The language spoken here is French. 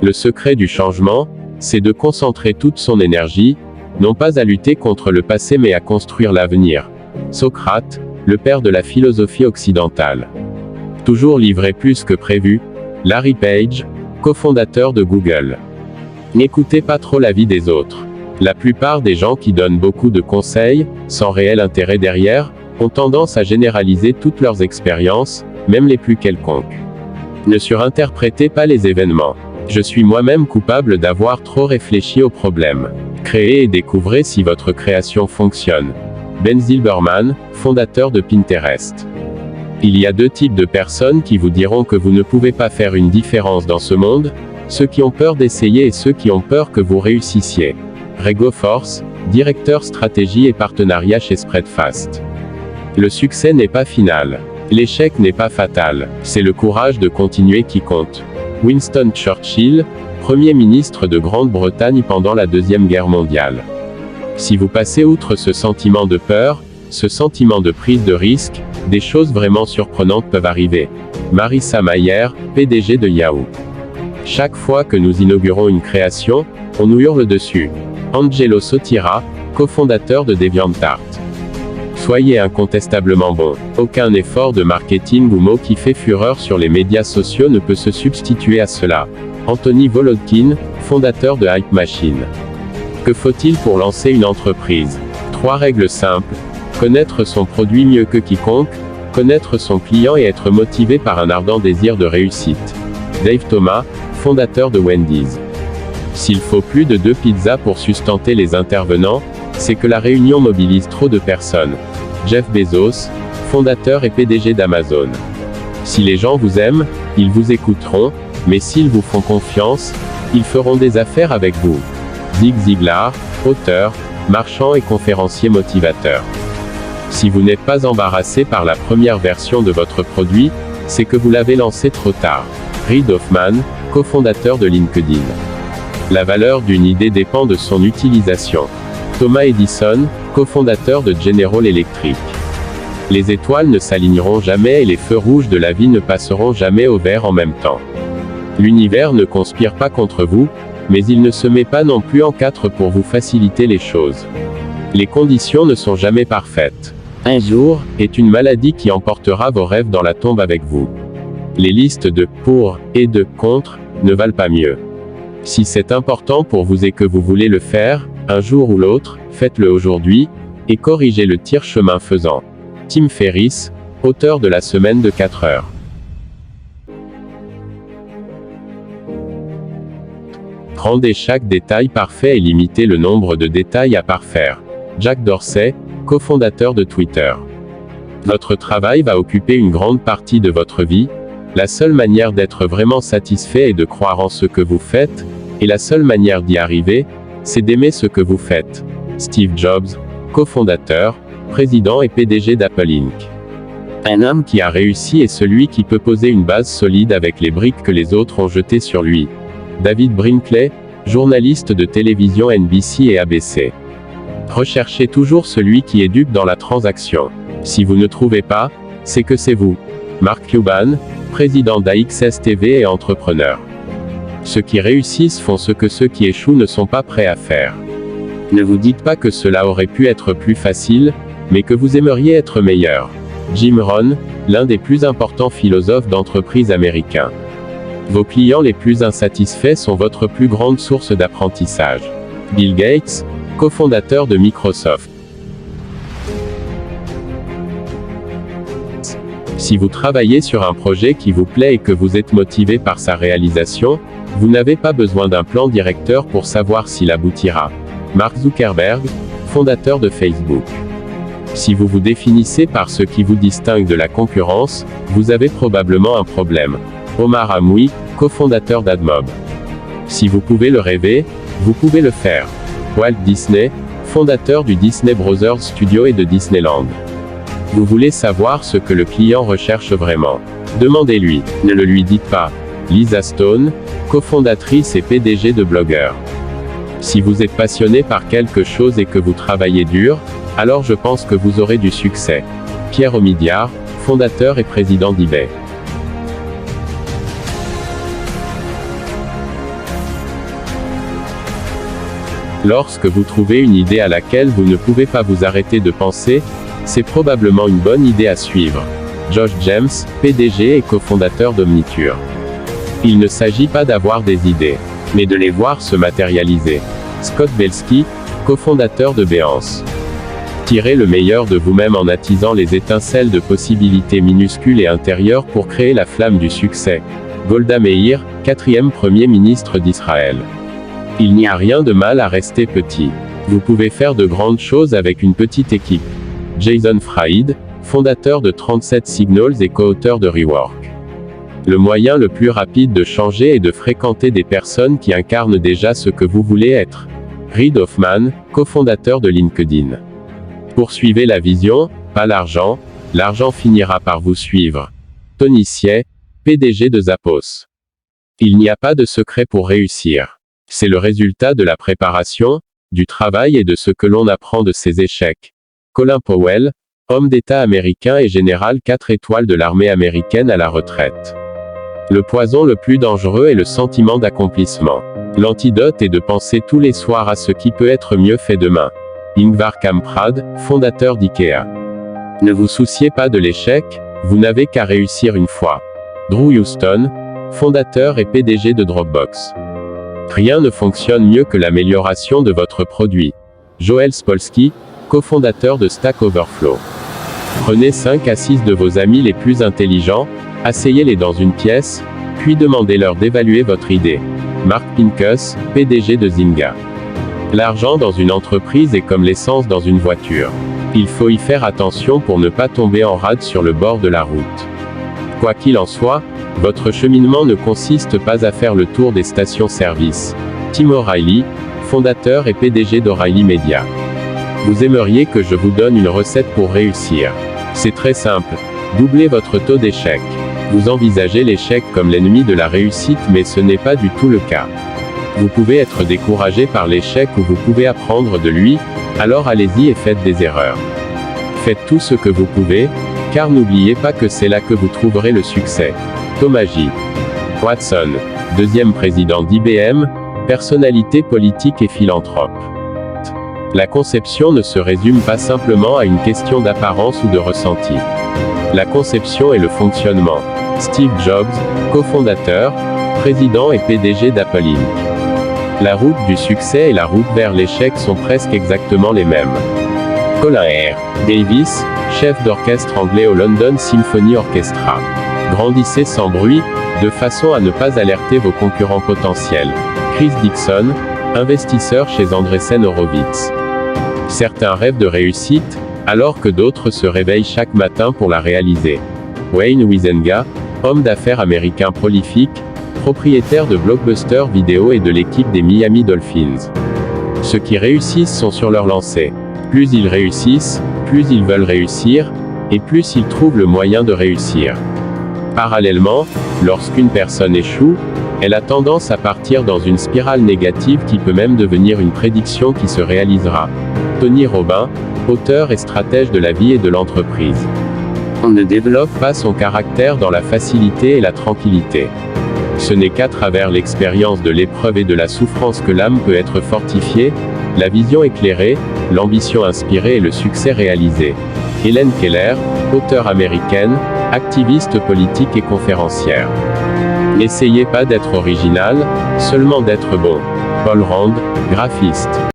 Le secret du changement, c'est de concentrer toute son énergie, non pas à lutter contre le passé mais à construire l'avenir. Socrate, le père de la philosophie occidentale. Toujours livré plus que prévu, Larry Page, cofondateur de Google. N'écoutez pas trop l'avis des autres. La plupart des gens qui donnent beaucoup de conseils, sans réel intérêt derrière, ont tendance à généraliser toutes leurs expériences, même les plus quelconques. Ne surinterprétez pas les événements. Je suis moi-même coupable d'avoir trop réfléchi au problème. Créez et découvrez si votre création fonctionne. Ben Zilberman, fondateur de Pinterest. Il y a deux types de personnes qui vous diront que vous ne pouvez pas faire une différence dans ce monde, ceux qui ont peur d'essayer et ceux qui ont peur que vous réussissiez. Rego Force, directeur stratégie et partenariat chez Spreadfast. Le succès n'est pas final. L'échec n'est pas fatal. C'est le courage de continuer qui compte. Winston Churchill, Premier ministre de Grande-Bretagne pendant la Deuxième Guerre mondiale. Si vous passez outre ce sentiment de peur, ce sentiment de prise de risque, des choses vraiment surprenantes peuvent arriver. Marissa Mayer, PDG de Yahoo. Chaque fois que nous inaugurons une création, on nous hurle dessus. Angelo Sotira, cofondateur de DeviantArt. Soyez incontestablement bon. Aucun effort de marketing ou mot qui fait fureur sur les médias sociaux ne peut se substituer à cela. Anthony Volodkin, fondateur de Hype Machine. Que faut-il pour lancer une entreprise? 3 règles simples. Connaître son produit mieux que quiconque, connaître son client et être motivé par un ardent désir de réussite. Dave Thomas, fondateur de Wendy's. S'il faut plus de 2 pizzas pour sustenter les intervenants, c'est que la réunion mobilise trop de personnes. Jeff Bezos, fondateur et PDG d'Amazon. Si les gens vous aiment, ils vous écouteront, mais s'ils vous font confiance, ils feront des affaires avec vous. Zig Ziglar, auteur, marchand et conférencier motivateur. Si vous n'êtes pas embarrassé par la première version de votre produit, c'est que vous l'avez lancé trop tard. Reid Hoffman, cofondateur de LinkedIn. La valeur d'une idée dépend de son utilisation. Thomas Edison, cofondateur de General Electric. Les étoiles ne s'aligneront jamais et les feux rouges de la vie ne passeront jamais au vert en même temps. L'univers ne conspire pas contre vous, mais il ne se met pas non plus en 4 pour vous faciliter les choses. Les conditions ne sont jamais parfaites. Un jour est une maladie qui emportera vos rêves dans la tombe avec vous. Les listes de pour et de contre ne valent pas mieux. Si c'est important pour vous et que vous voulez le faire, un jour ou l'autre, faites-le aujourd'hui, et corrigez le tir chemin faisant. Tim Ferriss, auteur de la semaine de 4 heures. Rendez chaque détail parfait et limitez le nombre de détails à parfaire. Jack Dorsey, cofondateur de Twitter. Votre travail va occuper une grande partie de votre vie. La seule manière d'être vraiment satisfait est de croire en ce que vous faites, et la seule manière d'y arriver, c'est d'aimer ce que vous faites. Steve Jobs, cofondateur, président et PDG d'Apple Inc. Un homme qui a réussi est celui qui peut poser une base solide avec les briques que les autres ont jetées sur lui. David Brinkley, journaliste de télévision NBC et ABC. Recherchez toujours celui qui éduque dans la transaction. Si vous ne trouvez pas, c'est que c'est vous. Mark Cuban, président d'AXS TV et entrepreneur. Ceux qui réussissent font ce que ceux qui échouent ne sont pas prêts à faire. Ne vous dites pas que cela aurait pu être plus facile, mais que vous aimeriez être meilleur. Jim Rohn, l'un des plus importants philosophes d'entreprise américains. Vos clients les plus insatisfaits sont votre plus grande source d'apprentissage. Bill Gates, cofondateur de Microsoft. Si vous travaillez sur un projet qui vous plaît et que vous êtes motivé par sa réalisation, vous n'avez pas besoin d'un plan directeur pour savoir s'il aboutira. Mark Zuckerberg, fondateur de Facebook. Si vous vous définissez par ce qui vous distingue de la concurrence, vous avez probablement un problème. Omar Amoui, cofondateur d'AdMob. Si vous pouvez le rêver, vous pouvez le faire. Walt Disney, fondateur du Disney Brothers Studio et de Disneyland. Vous voulez savoir ce que le client recherche vraiment. Demandez-lui, ne le lui dites pas. Lisa Stone, cofondatrice et PDG de Blogger. Si vous êtes passionné par quelque chose et que vous travaillez dur, alors je pense que vous aurez du succès. Pierre Omidyar, fondateur et président d'eBay. Lorsque vous trouvez une idée à laquelle vous ne pouvez pas vous arrêter de penser, c'est probablement une bonne idée à suivre. Josh James, PDG et cofondateur d'Omniture. Il ne s'agit pas d'avoir des idées, mais de les voir se matérialiser. Scott Belsky, cofondateur de Behance. Tirez le meilleur de vous-même en attisant les étincelles de possibilités minuscules et intérieures pour créer la flamme du succès. Golda Meir, 4e Premier ministre d'Israël. Il n'y a rien de mal à rester petit. Vous pouvez faire de grandes choses avec une petite équipe. Jason Fried, fondateur de 37 Signals et co-auteur de Rework. Le moyen le plus rapide de changer est de fréquenter des personnes qui incarnent déjà ce que vous voulez être. Reid Hoffman, cofondateur de LinkedIn. Poursuivez la vision, pas l'argent, l'argent finira par vous suivre. Tony Hsieh, PDG de Zappos. Il n'y a pas de secret pour réussir. C'est le résultat de la préparation, du travail et de ce que l'on apprend de ses échecs. Colin Powell, homme d'État américain et général 4 étoiles de l'armée américaine à la retraite. Le poison le plus dangereux est le sentiment d'accomplissement. L'antidote est de penser tous les soirs à ce qui peut être mieux fait demain. Ingvar Kamprad, fondateur d'IKEA. Ne vous souciez pas de l'échec, vous n'avez qu'à réussir une fois. Drew Houston, fondateur et PDG de Dropbox. Rien ne fonctionne mieux que l'amélioration de votre produit. Joel Spolsky, cofondateur de Stack Overflow. Prenez 5 à 6 de vos amis les plus intelligents, asseyez-les dans une pièce, puis demandez-leur d'évaluer votre idée. Mark Pincus, PDG de Zynga. L'argent dans une entreprise est comme l'essence dans une voiture. Il faut y faire attention pour ne pas tomber en rade sur le bord de la route. Quoi qu'il en soit, votre cheminement ne consiste pas à faire le tour des stations-service. Tim O'Reilly, fondateur et PDG d'O'Reilly Media. Vous aimeriez que je vous donne une recette pour réussir. C'est très simple. Doublez votre taux d'échec. Vous envisagez l'échec comme l'ennemi de la réussite, mais ce n'est pas du tout le cas. Vous pouvez être découragé par l'échec ou vous pouvez apprendre de lui, alors allez-y et faites des erreurs. Faites tout ce que vous pouvez, car n'oubliez pas que c'est là que vous trouverez le succès. Thomas J. Watson, 2e président d'IBM, personnalité politique et philanthrope. La conception ne se résume pas simplement à une question d'apparence ou de ressenti. La conception est le fonctionnement. Steve Jobs, cofondateur, président et PDG d'Apple Inc. La route du succès et la route vers l'échec sont presque exactement les mêmes. Colin R. Davis, chef d'orchestre anglais au London Symphony Orchestra. Grandissez sans bruit, de façon à ne pas alerter vos concurrents potentiels. Chris Dixon, investisseur chez Andreessen Horowitz. Certains rêvent de réussite, alors que d'autres se réveillent chaque matin pour la réaliser. Wayne Huizenga, homme d'affaires américain prolifique, propriétaire de Blockbuster Video et de l'équipe des Miami Dolphins. Ceux qui réussissent sont sur leur lancée. Plus ils réussissent, plus ils veulent réussir, et plus ils trouvent le moyen de réussir. Parallèlement, lorsqu'une personne échoue, elle a tendance à partir dans une spirale négative qui peut même devenir une prédiction qui se réalisera. Tony Robbins, auteur et stratège de la vie et de l'entreprise. On ne développe pas son caractère dans la facilité et la tranquillité. Ce n'est qu'à travers l'expérience de l'épreuve et de la souffrance que l'âme peut être fortifiée, la vision éclairée, l'ambition inspirée et le succès réalisé. Helen Keller, auteure américaine, activiste politique et conférencière. N'essayez pas d'être original, seulement d'être bon. Paul Rand, graphiste.